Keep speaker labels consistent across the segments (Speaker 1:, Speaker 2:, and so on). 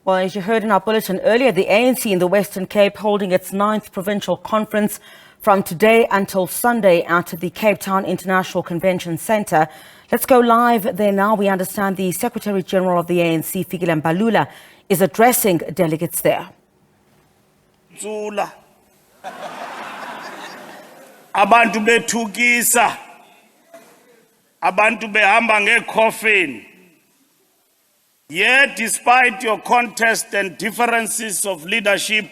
Speaker 1: Well, as you heard in our bulletin earlier, the ANC in the Western Cape holding its 9th Provincial Conference from today until Sunday at the Cape Town International Convention Centre. Let's go live there now. We understand the Secretary General of the ANC, Fikile Mbalula, is addressing delegates there.
Speaker 2: Abantu bethukisa, abantu behamba ngecoffin. Yet, despite your contest and differences of leadership,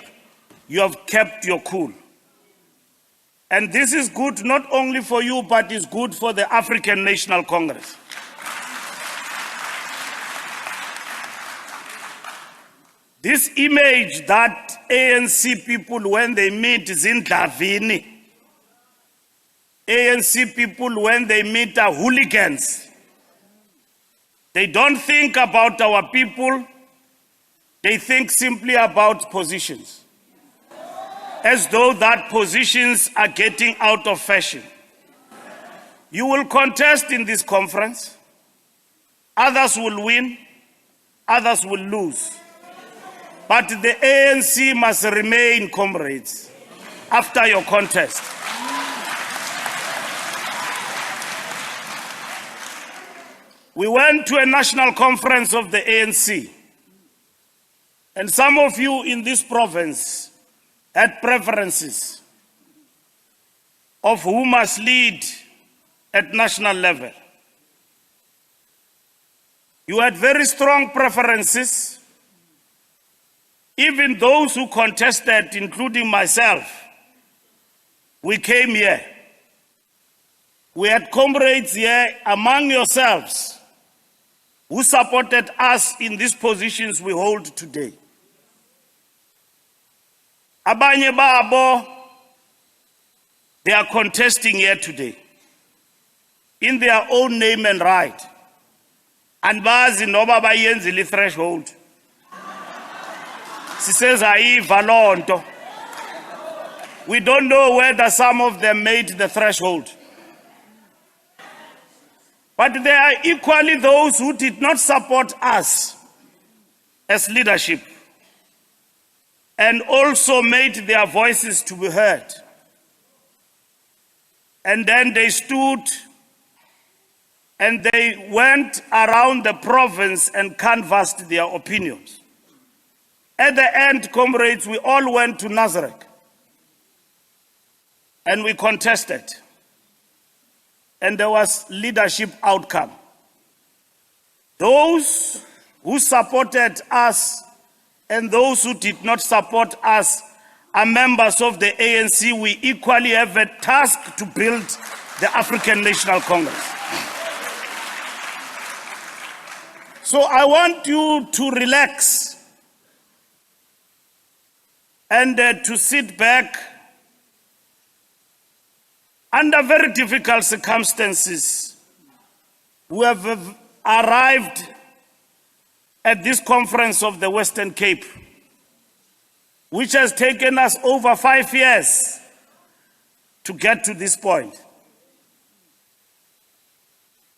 Speaker 2: you have kept your cool. And this is good not only for you, but it's good for the African National Congress. This image that ANC people, when they meet Zindlavini, ANC people, when they meet are hooligans, they don't think about our people, they think simply about positions, as though that positions are getting out of fashion. You will contest in this conference, others will win, others will lose. But the ANC must remain comrades after your contest. We went to a national conference of the ANC, and some of you in this province had preferences of who must lead at national level. You had very strong preferences. Even those who contested, including myself, we came here. We had comrades here among yourselves who supported us in these positions we hold today. Abanye babo, they are contesting here today in their own name and right. And bazi noba bayenzile threshold. She says, Valonto. We don't know whether some of them made the threshold. But there are equally those who did not support us as leadership and also made their voices to be heard. And then they stood and they went around the province and canvassed their opinions. At the end, comrades, we all went to Nazareth and we contested. And there was leadership outcome. Those who supported us and those who did not support us are members of the ANC. We equally have a task to build the African National Congress. So I want you to relax and to sit back. Under very difficult circumstances, we have arrived at this conference of the Western Cape, which has taken us over 5 years to get to this point.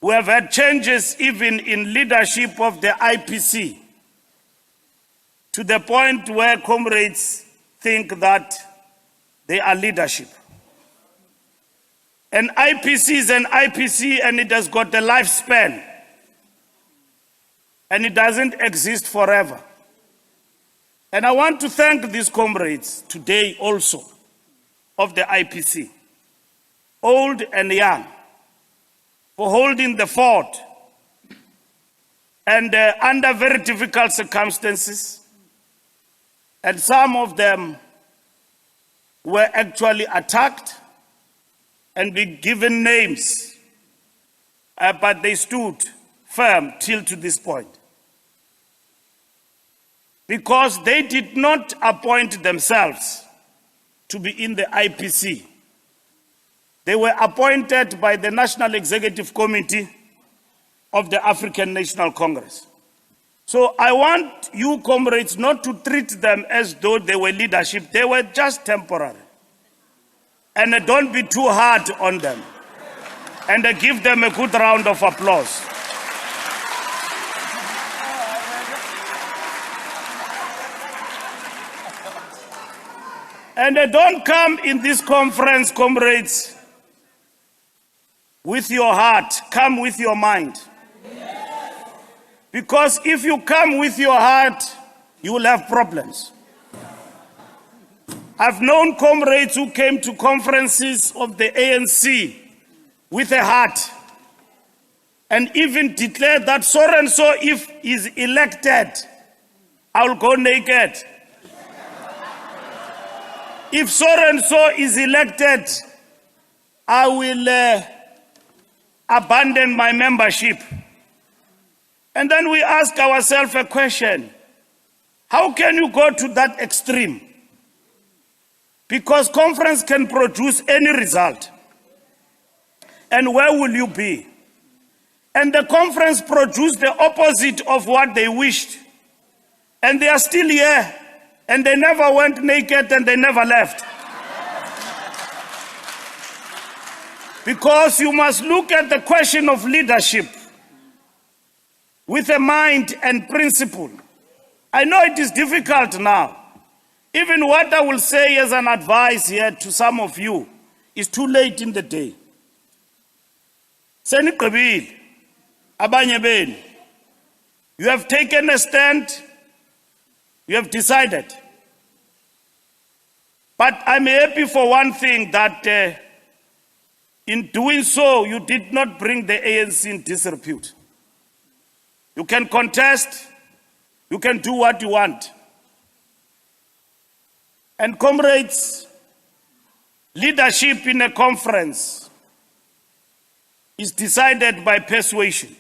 Speaker 2: We have had changes even in leadership of the IPC, to the point where comrades think that they are leadership. An IPC is an IPC and it has got a lifespan and it doesn't exist forever. And I want to thank these comrades today also of the IPC, old and young, for holding the fort and under very difficult circumstances. And some of them were actually attacked and be given names, but they stood firm till to this point. Because they did not appoint themselves to be in the IPC. They were appointed by the National Executive Committee of the African National Congress. So I want you comrades not to treat them as though they were leadership. They were just temporary. And don't be too hard on them. And give them a good round of applause. And don't come in this conference, comrades, with your heart. Come with your mind. Because if you come with your heart, you will have problems. I've known comrades who came to conferences of the ANC with a heart and even declared that so and so, if he's elected, I will go naked. If so and so is elected, I will abandon my membership. And then we ask ourselves a question: how can you go to that extreme? Because conference can produce any result. And where will you be? And the conference produced the opposite of what they wished. And they are still here. And they never went naked and they never left. Because you must look at the question of leadership with a mind and principle. I know it is difficult now. Even what I will say as an advice here to some of you is too late in the day. Seniqebile, abanye benu, you have taken a stand, you have decided. But I'm happy for one thing, that in doing so, you did not bring the ANC in disrepute. You can contest, you can do what you want. And comrades, leadership in a conference is decided by persuasion,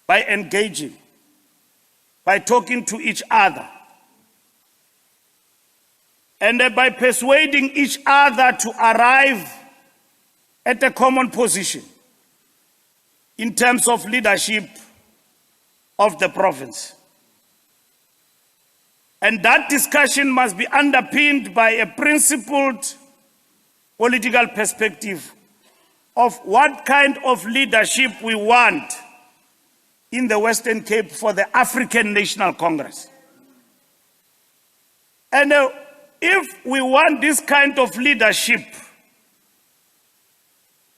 Speaker 2: by engaging, by talking to each other, and by persuading each other to arrive at a common position in terms of leadership of the province. And that discussion must be underpinned by a principled political perspective of what kind of leadership we want in the Western Cape for the African National Congress. And if we want this kind of leadership,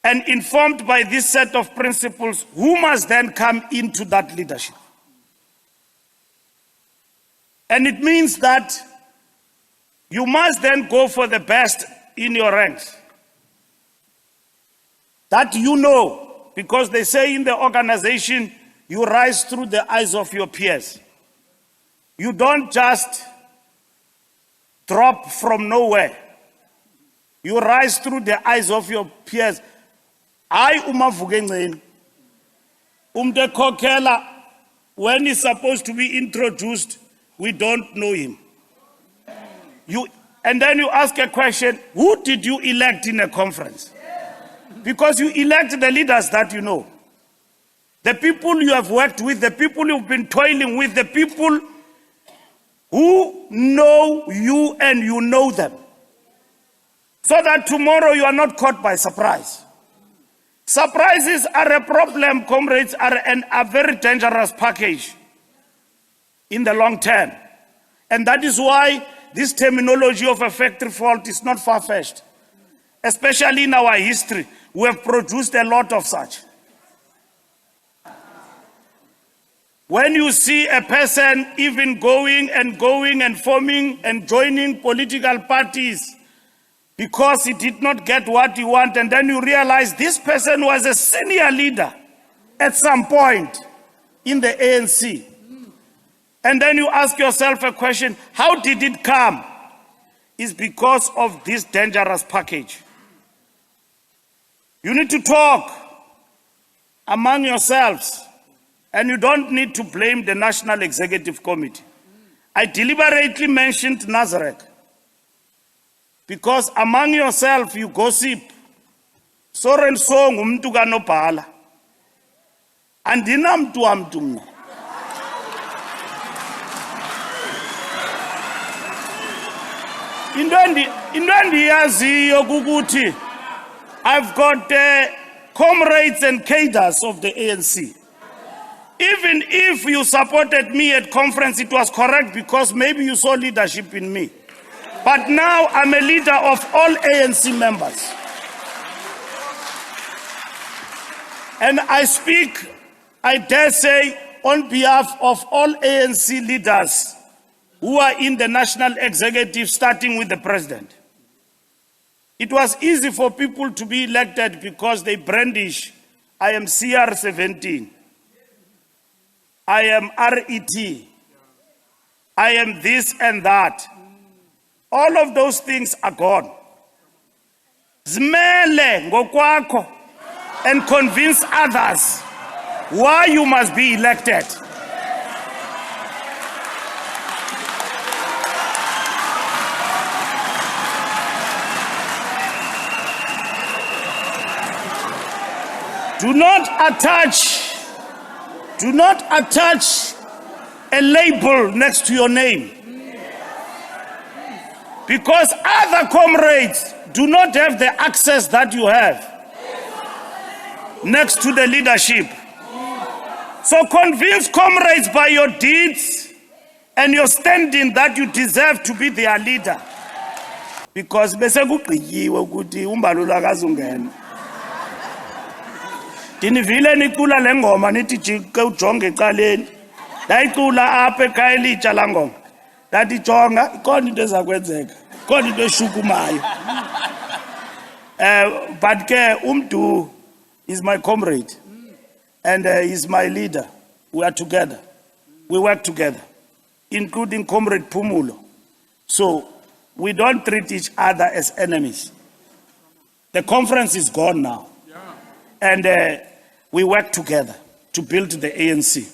Speaker 2: and informed by this set of principles, who must then come into that leadership? And it means that you must then go for the best in your ranks. That you know, because they say in the organization, you rise through the eyes of your peers. You don't just drop from nowhere. You rise through the eyes of your peers. I umavugenceni. Umtekhokhela, when he's supposed to be introduced, we don't know him. And then you ask a question, who did you elect in a conference? Because you elect the leaders that you know. The people you have worked with, the people you've been toiling with, the people who know you and you know them. So that tomorrow you are not caught by surprise. Surprises are a problem, comrades, are a very dangerous package in the long term. And that is why this terminology of a factory fault is not far-fetched. Especially in our history, we have produced a lot of such. When you see a person even going and forming and joining political parties because he did not get what he wanted, and then you realize this person was a senior leader at some point in the ANC. And then you ask yourself a question, how did it come? It's because of this dangerous package. You need to talk among yourselves, and you don't need to blame the National Executive Committee. I deliberately mentioned Nazareth because among yourself you gossip. So and so ngumntu kanobhala. Andinamntu wamntu mna. Into endiyaziyo kukuthi I've got comrades and cadres of the ANC. Even if you supported me at conference, it was correct because maybe you saw leadership in me. But now I'm a leader of all ANC members. And I speak, I dare say, on behalf of all ANC leaders who are in the national executive, starting with the president. It was easy for people to be elected because they brandish, I am CR17, I am RET, I am this and that. All of those things are gone. Zmele ngokwakho and convince others why you must be elected. Do not attach a label next to your name. Because other comrades do not have the access that you have next to the leadership. So convince comrades by your deeds and your standing that you deserve to be their leader. Because bese kugqityiwe ukuthi uMbalula akazungena. Dinivile nicula le ngoma nithi jike ujonge ecaleni. Dayicula apha ekhaya elitsha la ngoma. Dathi jonga ikhona into ezakwenzeka. Ikhona into eshukumayo. But ke umdu is my comrade. And he's my leader. We are together. We work together, including Comrade Pumulo. So we don't treat each other as enemies. The conference is gone now. And we work together to build the ANC.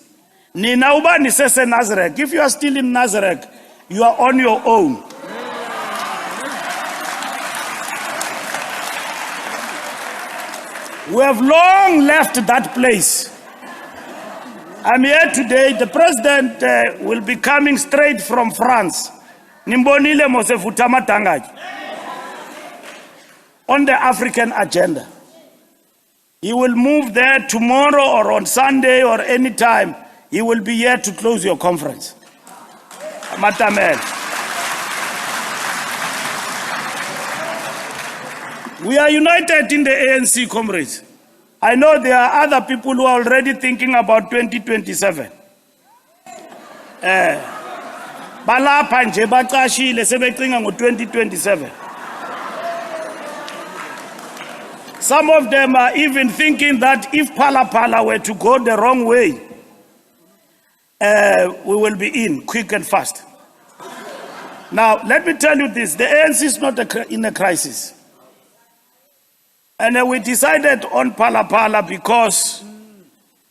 Speaker 2: Nina uba nisese Nazareth. If you are still in Nazareth, you are on your own. We have long left that place. I'm here today. The president will be coming straight from France. Nimbonile Mosefuta Matangaji. On the African agenda. He will move there tomorrow or on Sunday or any time. He will be here to close your conference. Matamel. We are united in the ANC, comrades. I know there are other people who are already thinking about 2027. Balapha nje baqashile sebecinga ngo-2027. Some of them are even thinking that if Palapala were to go the wrong way, we will be in quick and fast. Now, let me tell you this. The ANC is not in a crisis. And we decided on Palapala because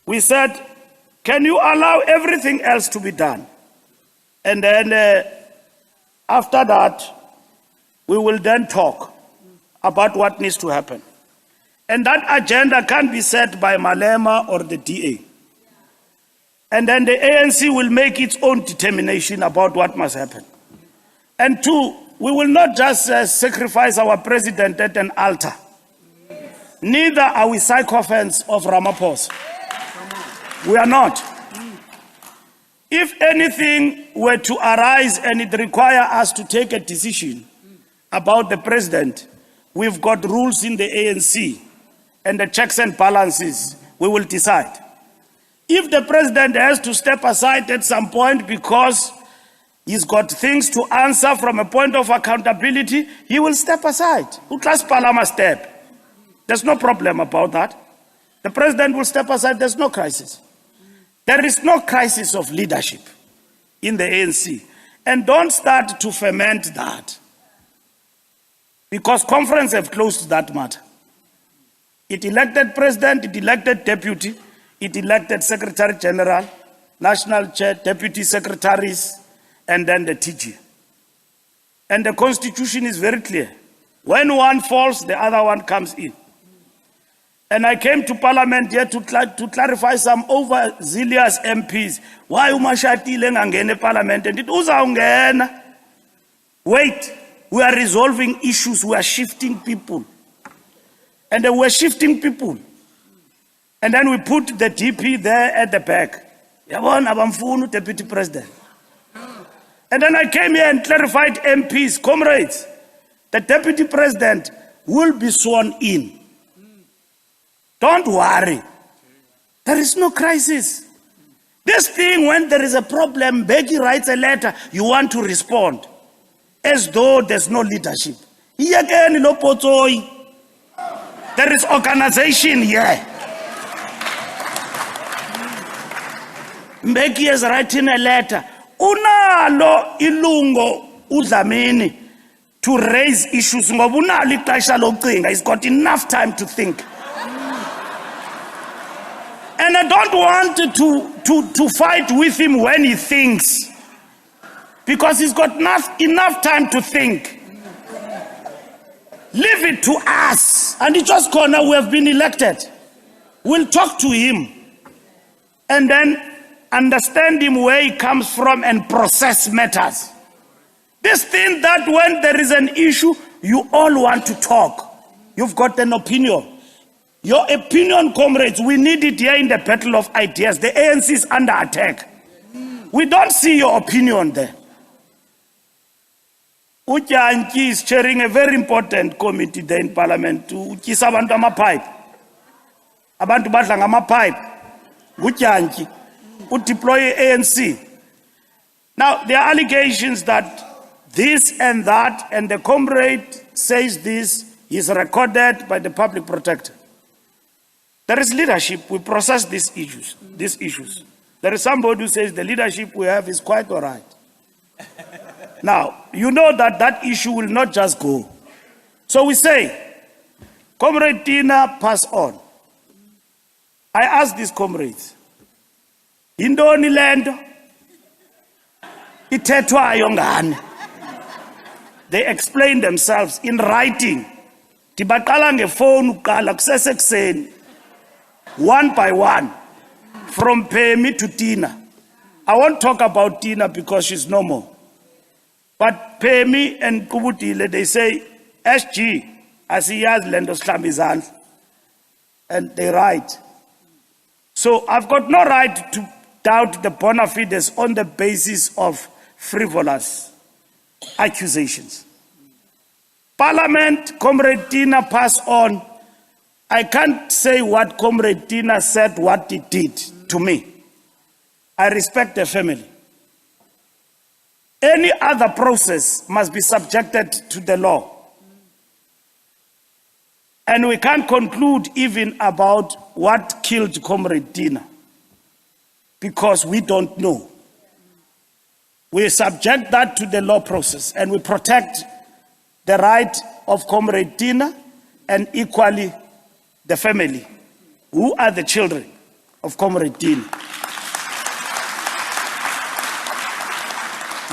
Speaker 2: we said, can you allow everything else to be done? And then after that, we will then talk about what needs to happen. And that agenda can't be set by Malema or the DA. And then the ANC will make its own determination about what must happen. And two, we will not just sacrifice our president at an altar. Neither are we sycophants of Ramaphosa. We are not. If anything were to arise and it require us to take a decision about the president, we've got rules in the ANC and the checks and balances. We will decide. If the president has to step aside at some point because he's got things to answer from a point of accountability, he will step aside. Uklas Palama step. There's no problem about that. The president will step aside. There's no crisis. There is no crisis of leadership in the ANC. And don't start to ferment that. Because conference have closed that matter. It elected president, it elected deputy, it elected secretary general, national chair, deputy secretaries, and then the TG. And the constitution is very clear. When one falls, the other one comes in. And I came to parliament here to clarify some overzealous MPs. Why umashatile ngangene parliament? And it uzawungena. Wait, we are resolving issues, we are shifting people. And then we're shifting people. And then we put the DP there at the back. Yabona abamfunu deputy president. And then I came here and clarified MPs, comrades, the deputy president will be sworn in. Don't worry. There is no crisis. This thing, when there is a problem, Becky writes a letter, you want to respond, as though there's no leadership. Here again, there is organization here. Becky is writing a letter. Unalo ilungo udlamini to raise issues. He's got enough time to think. And I don't want to fight with him when he thinks, because he's got enough time to think. Leave it to us. And it's just corner, we have been elected. We'll talk to him and then understand him where he comes from and process matters. This thing that when there is an issue, you all want to talk. You've got an opinion. Your opinion, comrades, we need it here in the battle of ideas. The ANC is under attack. We don't see your opinion there. Ujanki is chairing a very important committee there in Parliament to ukisa abantu amapipe. Abantu badla ngamapipe. Ujanki would deploy ANC. Now, there are allegations that this and that, and the comrade says this, is recorded by the public protector. There is leadership, we process these issues. There is somebody who says the leadership we have is quite all right. Now, you know that that issue will not just go. So we say, Comrade Tina, pass on. I ask these comrades, Indoni lendo, ithethwayo ngane. They explain themselves in writing. Tibaqala ngefoni uqala kusesekuseni, one by one, from Pemi to Tina. I won't talk about Tina because she's no more. But Pemi and Kubutile, they say, SG, asiyaz lendo slambizan. And they write. So I've got no right to doubt the bona fides on the basis of frivolous accusations. Parliament, Comrade Tina, pass on. I can't say what Comrade Tina said, what he did to me. I respect the family. Any other process must be subjected to the law. And we can't conclude even about what killed Comrade Tina, because we don't know. We subject that to the law process and we protect the right of Comrade Tina and equally the family, who are the children of Comrade Tina.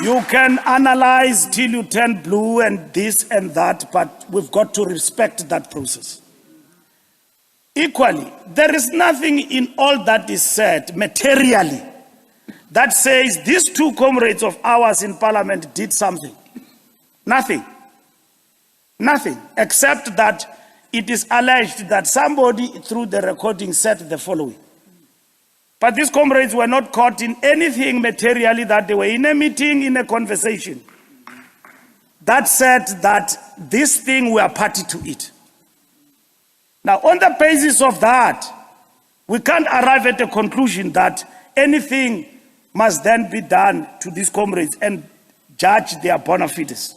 Speaker 2: You can analyze till you turn blue and this and that, but we've got to respect that process. Equally, there is nothing in all that is said materially that says these two comrades of ours in Parliament did something. Nothing. Nothing, except that it is alleged that somebody through the recording said the following. But these comrades were not caught in anything materially, that they were in a meeting, in a conversation that said that this thing we are party to it. Now, on the basis of that, we can't arrive at a conclusion that anything must then be done to these comrades and judge their bona fides.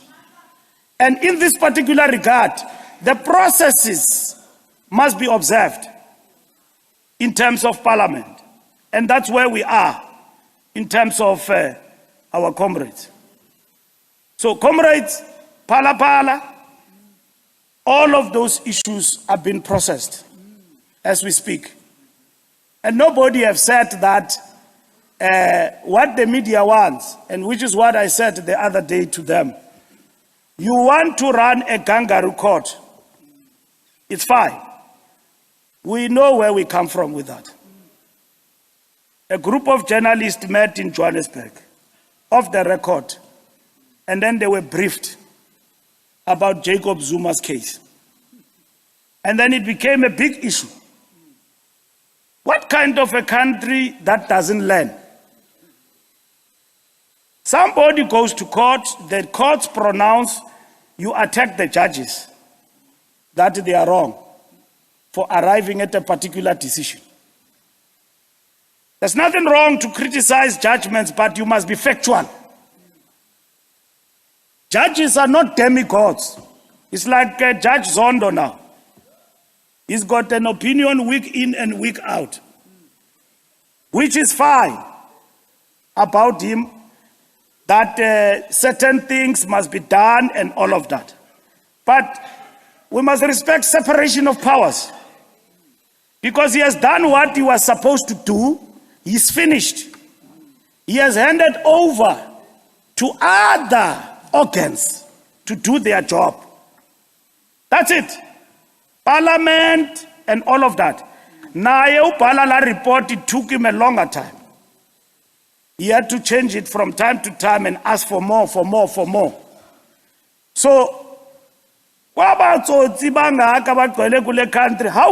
Speaker 2: And in this particular regard, the processes must be observed in terms of Parliament. And that's where we are in terms of our comrades. So comrades, Palapala, all of those issues have been processed as we speak. And nobody has said that what the media wants, and which is what I said the other day to them, you want to run a kangaroo court, it's fine. We know where we come from with that. A group of journalists met in Johannesburg, off the record, and then they were briefed about Jacob Zuma's case. And then it became a big issue. What kind of a country that doesn't learn? Somebody goes to court, the courts pronounce, you attack the judges, that they are wrong for arriving at a particular decision. There's nothing wrong to criticize judgments, but you must be factual. Judges are not demigods. It's like Judge Zondo now. He's got an opinion week in and week out, which is fine about him, that certain things must be done and all of that. But we must respect separation of powers. Because he has done what he was supposed to do, he's finished. He has handed over to other organs to do their job. That's it. Parliament and all of that. Naye Palapala report, it took him a longer time. He had to change it from time to time and ask for more, for more, for more. So, how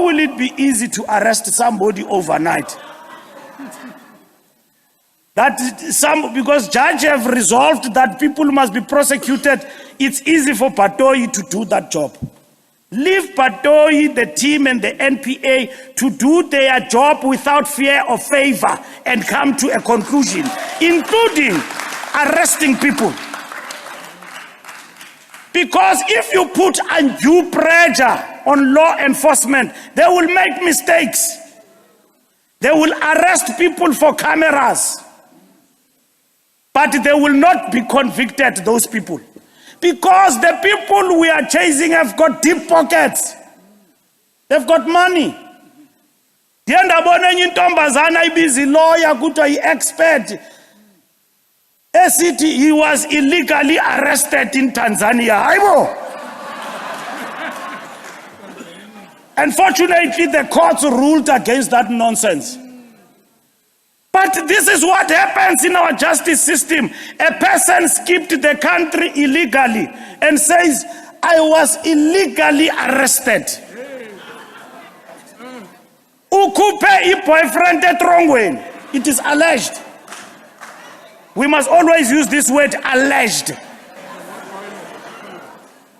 Speaker 2: will it be easy to arrest somebody overnight? Because judges have resolved that people must be prosecuted, it's easy for Patoi to do that job. Leave Patoi, the team and the NPA to do their job without fear or favor and come to a conclusion, including arresting people. Because if you put undue pressure on law enforcement, they will make mistakes. They will arrest people for cameras. But they will not be convicted, those people. Because the people we are chasing have got deep pockets. They've got money. Intombazana busy lawyer, good expert. He was illegally arrested in Tanzania. Unfortunately, the courts ruled against that nonsense. But this is what happens in our justice system. A person skipped the country illegally and says, I was illegally arrested. Ukupe I boyfriend at wrong way. It is alleged. We must always use this word, alleged.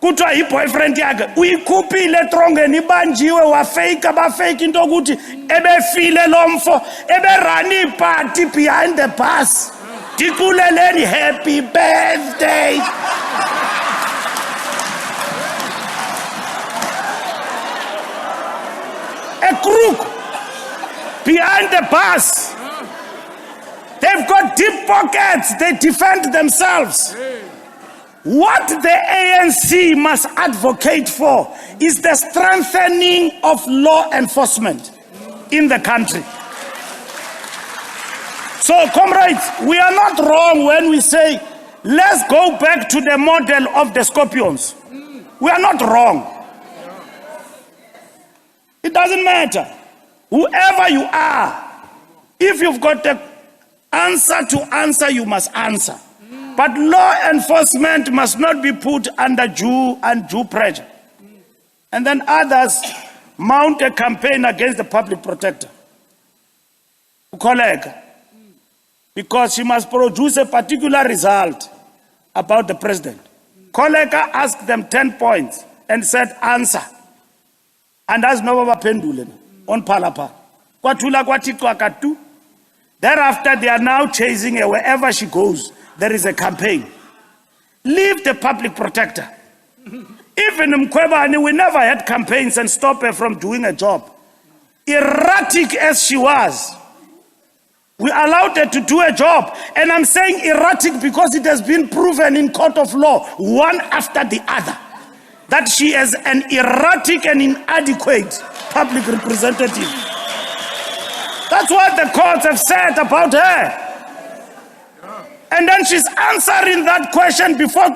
Speaker 2: Kutwa I boyfriend yakhe uyikhuphile trongweni ibanjiwe wafake abafake into ukuthi ebefile lomfo eberani ipati behind the bus. Dikuleleni happy birthday. A crook behind the bus. They've got deep pockets. They defend themselves. What the ANC must advocate for is the strengthening of law enforcement in the country. So, comrades, we are not wrong when we say, let's go back to the model of the scorpions. We are not wrong. It doesn't matter. Whoever you are, if you've got an answer to answer, you must answer. But law enforcement must not be put under undue pressure. And then others mount a campaign against the public protector. Because she must produce a particular result about the president. Koleka asked them 10 points and said, answer. And as Novaba Pendulum on Palapala. Thereafter, they are now chasing her wherever she goes. There is a campaign. Leave the public protector. Even Mkwebane, we never had campaigns and stop her from doing a job. Erratic as she was, we allowed her to do a job. And I'm saying erratic because it has been proven in court of law, one after the other, that she is an erratic and inadequate public representative. That's what the courts have said about her. And then she's answering that question before and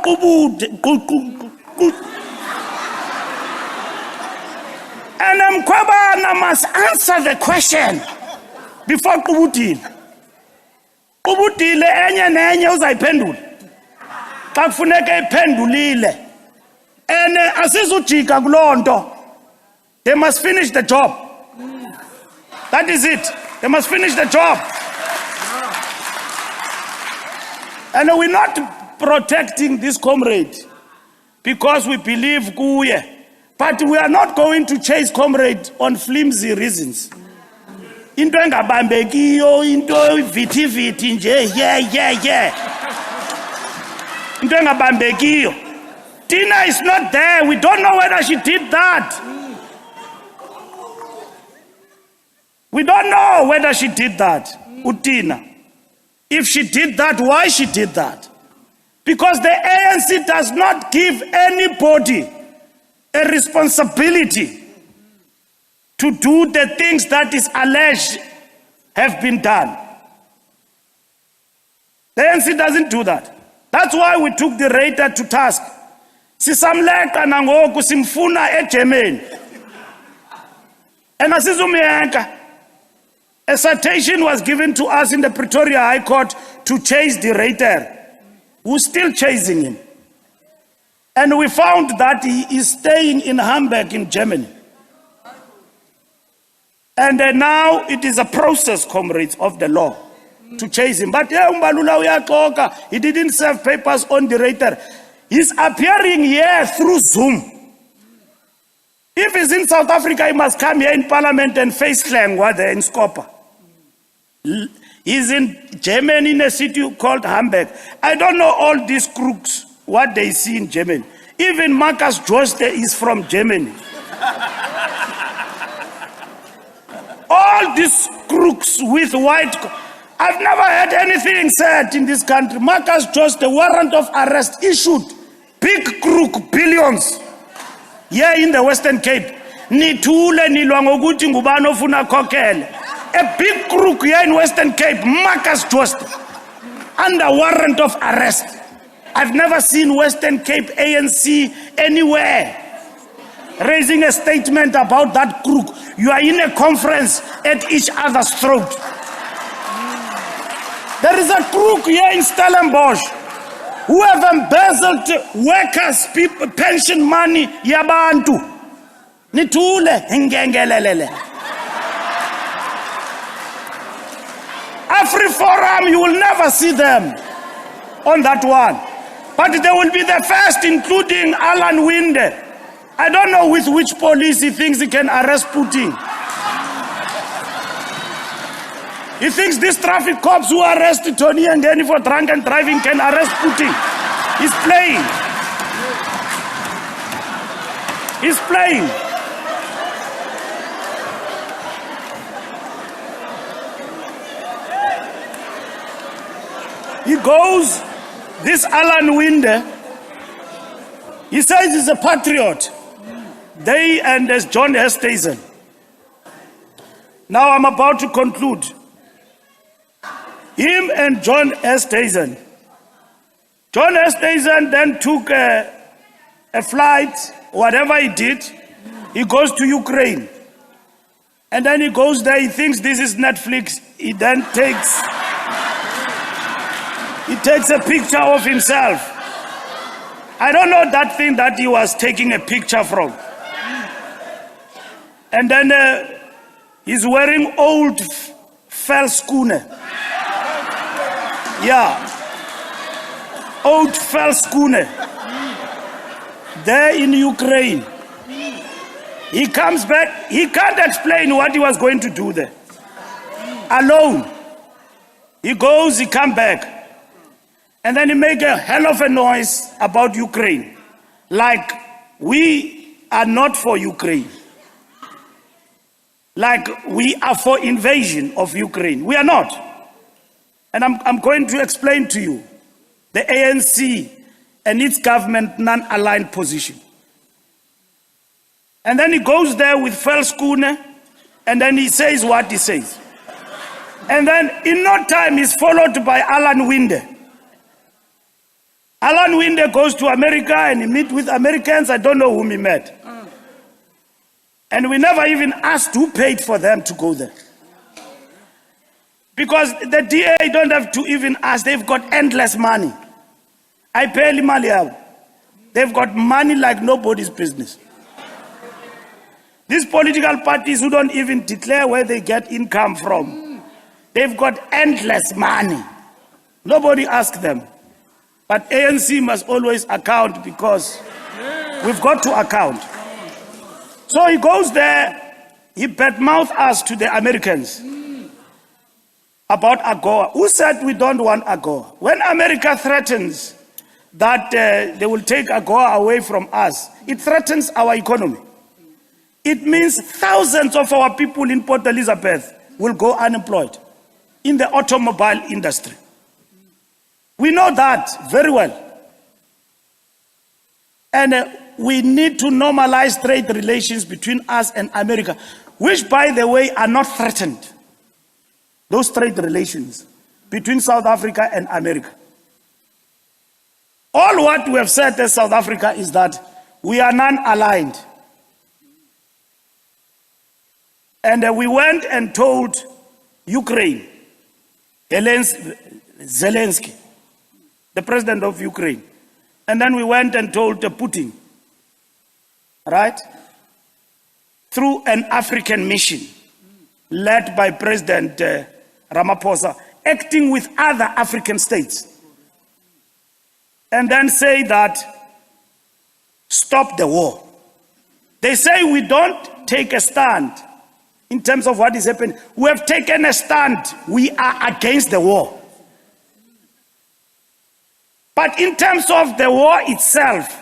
Speaker 2: Mkwebane must answer the question before Kubutile. Kubutile enye nenye uzayiphendula. Xa kufuneka iphendulile. And asizujika kulonto. They must finish the job. That is it. They must finish the job. And we're not protecting this comrade because we believe kuye. But we are not going to chase comrade on flimsy reasons. Into engabambekiyo, into viti nje, yeah. Into engabambekiyo. Tina is not there. We don't know whether she did that. We don't know whether she did that, Utina. If she did that, why she did that? Because the ANC does not give anybody a responsibility to do the things that is alleged have been done. The ANC doesn't do that. That's why we took the raider to task. Sisamleka nangoku simfuna eGermany. And asizumiyenka. A citation was given to us in the Pretoria High Court to chase the raider. We're still chasing him. And we found that he is staying in Hamburg in Germany. And now it is a process, comrades, of the law to chase him. But Mbalula uyaxoka, he didn't serve papers on the raider. He's appearing here through Zoom. If he's in South Africa, he must come here in Parliament and face Klangwa there in Skopa. He's in Germany in a city called Hamburg. I don't know all these crooks, what they see in Germany. Even Marcus Joste is from Germany. All these crooks with white... I've never heard anything said in this country. Marcus Joste, warrant of arrest issued. Big crook, billions. Here in the Western Cape. Nithule nilwa ngokuthi ngubani ofuna khokhele. A big crook here in Western Cape, Marcus Joste, under warrant of arrest. I've never seen Western Cape ANC anywhere raising a statement about that crook. You are in a conference at each other's throat. There is a crook here in Stellenbosch who have embezzled workers' pension money yabantu. Nithule ngengelelele. AfriForum, you will never see them on that one. But they will be the first, including Alan Winde. I don't know with which police he thinks he can arrest Putin. He thinks these traffic cops who arrested Tony and Danny for drunken driving can arrest Putin. He's playing. He's playing. He goes, this Alan Winde, he says he's a patriot. They and there's John Estesen. Now I'm about to conclude. Him and John Estesen. John Estesen then took a flight, whatever he did, he goes to Ukraine. And then he goes there, he thinks this is Netflix. He then takes a picture of himself. I don't know that thing that he was taking a picture from. And then he's wearing old velskoene. Yeah. Old velskoene. There in Ukraine. He comes back. He can't explain what he was going to do there. Alone. He goes, he comes back. And then he make a hell of a noise about Ukraine. Like we are not for Ukraine. Like we are for invasion of Ukraine. We are not. And I'm going to explain to you the ANC and its government non-aligned position. And then he goes there with velskoene, and then he says what he says. And then in no time he's followed by Alan Winde. Alan Winde goes to America and he meets with Americans. I don't know whom he met. And we never even asked who paid for them to go there. Because the DA don't have to even ask. They've got endless money. I pay Limaliao. They've got money like nobody's business. These political parties who don't even declare where they get income from, they've got endless money. Nobody asks them. But ANC must always account because we've got to account. So he goes there, he badmouths us to the Americans about AGOA. Who said we don't want AGOA? When America threatens that they will take AGOA away from us, it threatens our economy. It means thousands of our people in Port Elizabeth will go unemployed in the automobile industry. We know that very well. And we need to normalize trade relations between us and America, which, by the way, are not threatened. Those trade relations between South Africa and America. All what we have said as South Africa is that we are non-aligned. And we went and told Ukraine, Zelensky, the president of Ukraine. And then we went and told Putin, right? Through an African mission led by President Ramaphosa, acting with other African states. And then say that, stop the war. They say we don't take a stand in terms of what is happening. We have taken a stand. We are against the war. But in terms of the war itself,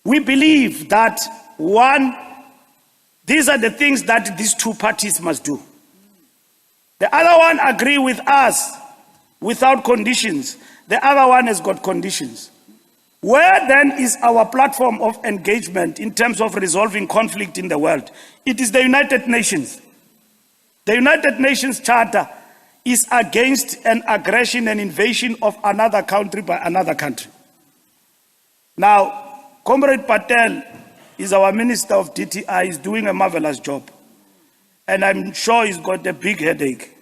Speaker 2: we believe that, one, these are the things that these two parties must do. The other one agree with us without conditions. The other one has got conditions. Where then is our platform of engagement in terms of resolving conflict in the world? It is the United Nations. The United Nations Charter is against an aggression and invasion of another country by another country. Now, Comrade Patel is our Minister of DTI, is doing a marvelous job. And I'm sure he's got a big headache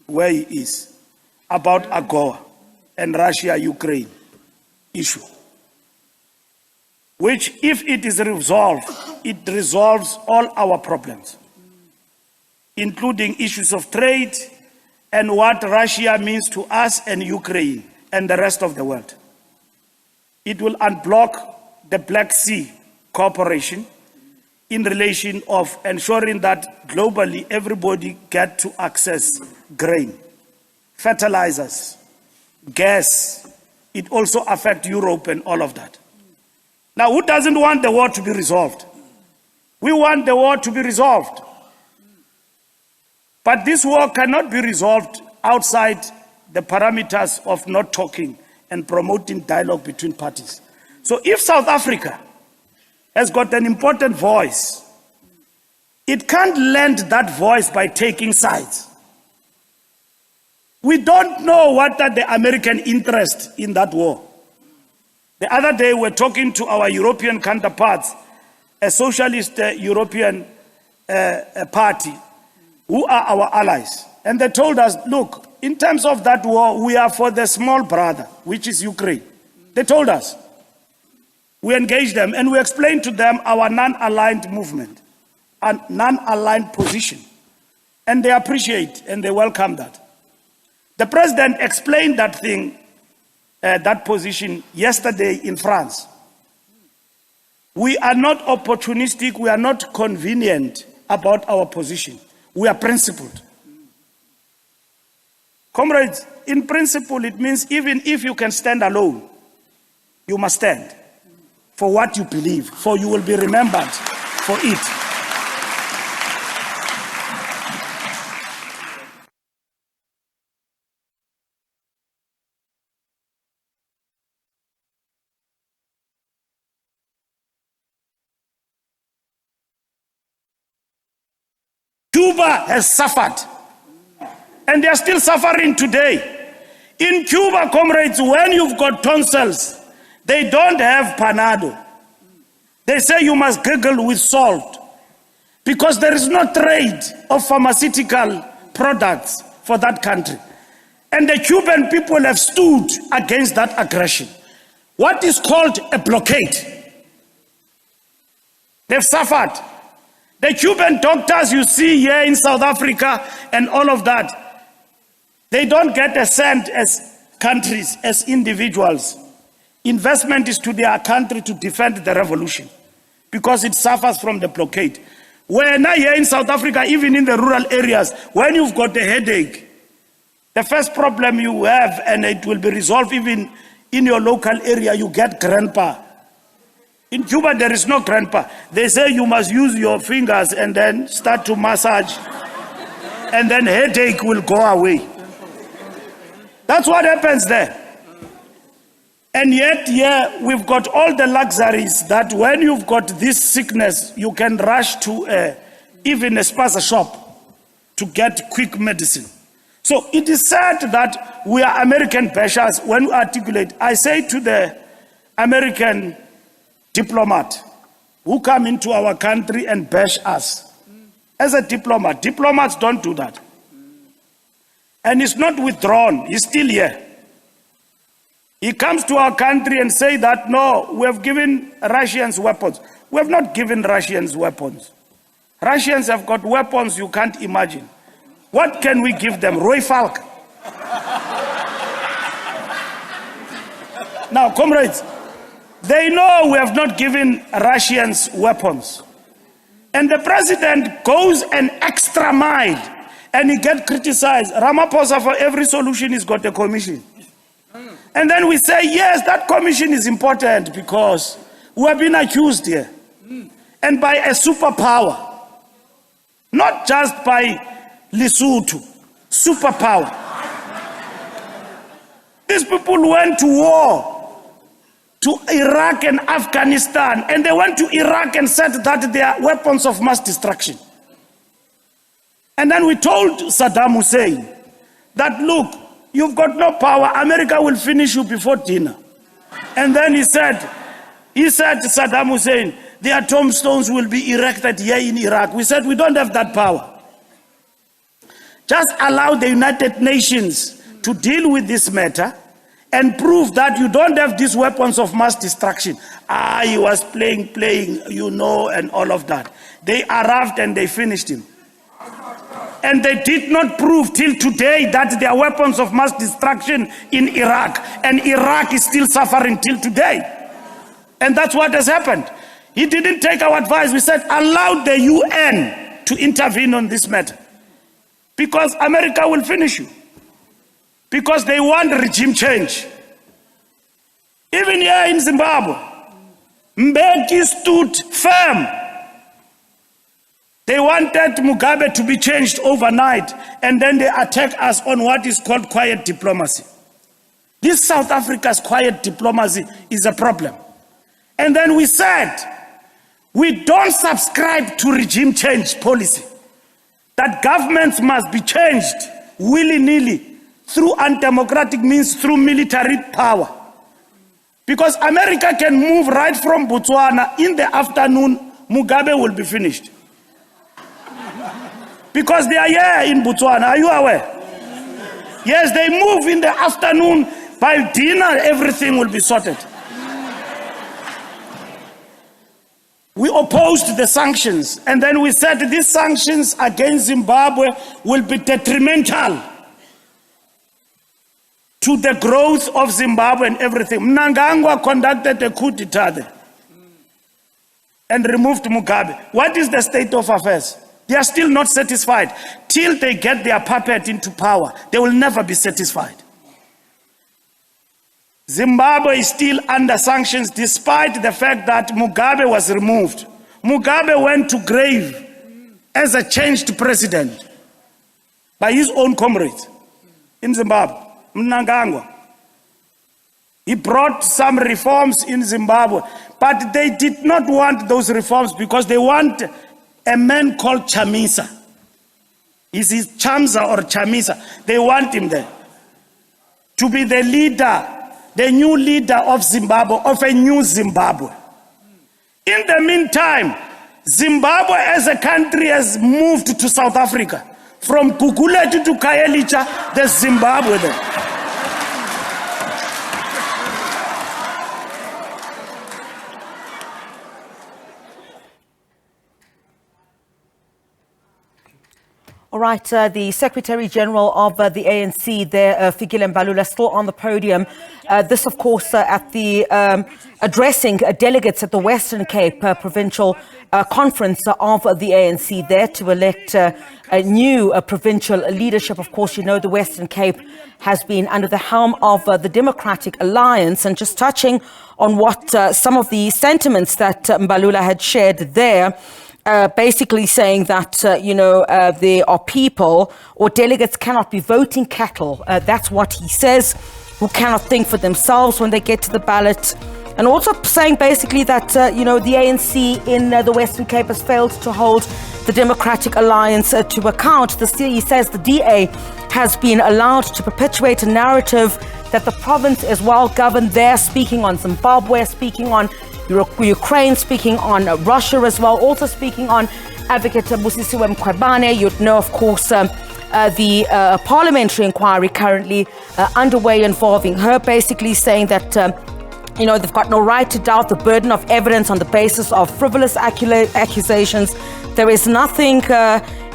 Speaker 2: where he is about AGOA and Russia-Ukraine issue. Which, if it is resolved, it resolves all our problems, including issues of trade and what Russia means to us and Ukraine and the rest of the world. It will unblock the Black Sea Cooperation in relation of ensuring that globally everybody get to access grain, fertilizers, gas. It also affects Europe and all of that. Now, who doesn't want the war to be resolved? We want the war to be resolved. But this war cannot be resolved outside the parameters of not talking and promoting dialogue between parties. So if South Africa has got an important voice, it can't lend that voice by taking sides. We don't know what are the American interests in that war. The other day, we're talking to our European counterparts, a socialist European party, who are our allies. And they told us, look, in terms of that war, we are for the small brother, which is Ukraine. They told us. We engaged them and we explained to them our non-aligned movement and non-aligned position. And they appreciate and they welcome that. The president explained that thing, that position yesterday in France. We are not opportunistic, we are not convenient about our position. We are principled. Comrades, in principle, it means even if you can stand alone, you must stand for what you believe, for you will be remembered for it. Cuba has suffered, and they are still suffering today. In Cuba, comrades, when you've got tonsils, they don't have Panado. They say you must gargle with salt because there is no trade of pharmaceutical products for that country. And the Cuban people have stood against that aggression. What is called a blockade. They've suffered. The Cuban doctors you see here in South Africa and all of that, they don't get a cent as countries as individuals, investment is to their country to defend the revolution because it suffers from the blockade. When here in South Africa, even in the rural areas, when you've got a headache, the first problem you have, and it will be resolved even in your local area, you get grandpa. In Cuba, there is no grandpa. They say you must use your fingers and then start to massage, and then headache will go away. That's what happens there. And yet, yeah, we've got all the luxuries that when you've got this sickness, you can rush to even a spaza shop to get quick medicine. So it is said that we are American bashers when we articulate. I say to the American diplomat who come into our country and bash us, as a diplomat, diplomats don't do that. And he's not withdrawn, he's still here. He comes to our country and say that, no, we have given Russians weapons. We have not given Russians weapons. Russians have got weapons you can't imagine. What can we give them? Roy Falk. Now, comrades, they know we have not given Russians weapons. And the president goes an extra mile and he gets criticized. Ramaphosa, for every solution, he's got a commission. And then we say, yes, that commission is important because we have been accused here. And by a superpower, not just by Lesotho, superpower. These people went to war to Iraq and Afghanistan, and they went to Iraq and said that they are weapons of mass destruction. And then we told Saddam Hussein that, look, you've got no power, America will finish you before dinner. And then he said to Saddam Hussein, their tombstones will be erected here in Iraq. We said, we don't have that power. Just allow the United Nations to deal with this matter and prove that you don't have these weapons of mass destruction. He was playing, you know, and all of that. They arrived and they finished him. And they did not prove till today that there are weapons of mass destruction in Iraq. And Iraq is still suffering till today. And that's what has happened. He didn't take our advice. We said, allow the UN to intervene on this matter. Because America will finish you. Because they want regime change. Even here in Zimbabwe, Mbeki stood firm. They wanted Mugabe to be changed overnight, and then they attack us on what is called quiet diplomacy. This South Africa's quiet diplomacy is a problem. And then we said, we don't subscribe to regime change policy. That governments must be changed willy-nilly through undemocratic means, through military power. Because America can move right from Botswana. In the afternoon, Mugabe will be finished. Because they are here in Botswana. Are you aware? Yes, they move in the afternoon. By dinner, everything will be sorted. We opposed the sanctions, and then we said these sanctions against Zimbabwe will be detrimental to the growth of Zimbabwe and everything. Mnangagwa conducted a coup d'etat there and removed Mugabe. What is the state of affairs? They are still not satisfied. Till they get their puppet into power, they will never be satisfied. Zimbabwe is still under sanctions despite the fact that Mugabe was removed. Mugabe went to grave as a changed president by his own comrades in Zimbabwe, Mnangagwa. He brought some reforms in Zimbabwe, but they did not want those reforms because they want a man called Chamisa. Is it Chamsa or Chamisa? They want him there to be the leader, the new leader of Zimbabwe, of a new Zimbabwe. In the meantime, Zimbabwe as a country has moved to South Africa. From Gugulethu to Khayelitsha, there's Zimbabwe there.
Speaker 1: All right. right, the Secretary General of the ANC there, Fikile Mbalula, still on the podium. This, of course, at the addressing delegates at the Western Cape Provincial Conference of the ANC there to elect a new provincial leadership. Of course, you know, the Western Cape has been under the helm of the Democratic Alliance, and just touching on what some of the sentiments that Mbalula had shared there. Basically saying that, there are people or delegates cannot be voting cattle. That's what he says, who cannot think for themselves when they get to the ballot. And also saying basically that, the ANC in the Western Cape has failed to hold the Democratic Alliance to account. He says the DA has been allowed to perpetuate a narrative that the province is well governed. They're speaking on Zimbabwe, speaking on Ukraine, speaking on Russia as well, also speaking on Advocate Busisiwe Mkhwebane. You'd know, of course, the parliamentary inquiry currently underway involving her, basically saying that, they've got no right to doubt the burden of evidence on the basis of frivolous accusations. There is nothing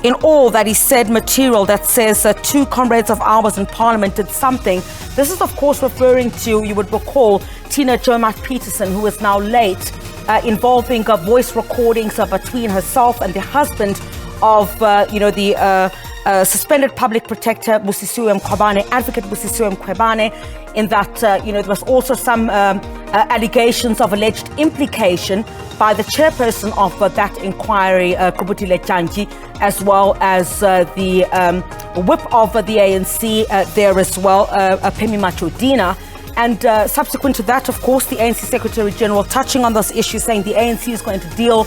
Speaker 1: in all that he said material that says two comrades of ours in Parliament did something. This is, of course, referring to, you would recall, Tina Joemat-Peterson, who is now late, involving voice recordings between herself and the husband of, the suspended public protector Busisiwe Mkhwebane, Advocate Busisiwe Mkhwebane, in that, there was also some allegations of alleged implication by the chairperson of that inquiry, Kubutile Janji, as well as the whip of the ANC there as well, Pemi Machodina. And subsequent to that, of course, the ANC Secretary General touching on those issues, saying the ANC is going to deal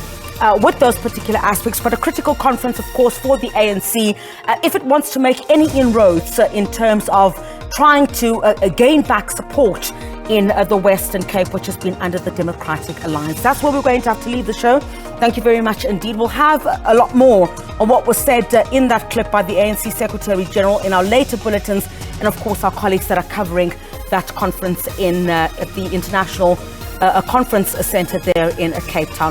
Speaker 1: with those particular aspects, but a critical conference, of course, for the ANC, if it wants to make any inroads in terms of trying to gain back support in the Western Cape, which has been under the Democratic Alliance. That's where we're going to have to leave the show. Thank you very much indeed. We'll have a lot more on what was said in that clip by the ANC Secretary General in our later bulletins, and of course our colleagues that are covering that conference in at the International Conference Centre there in Cape Town.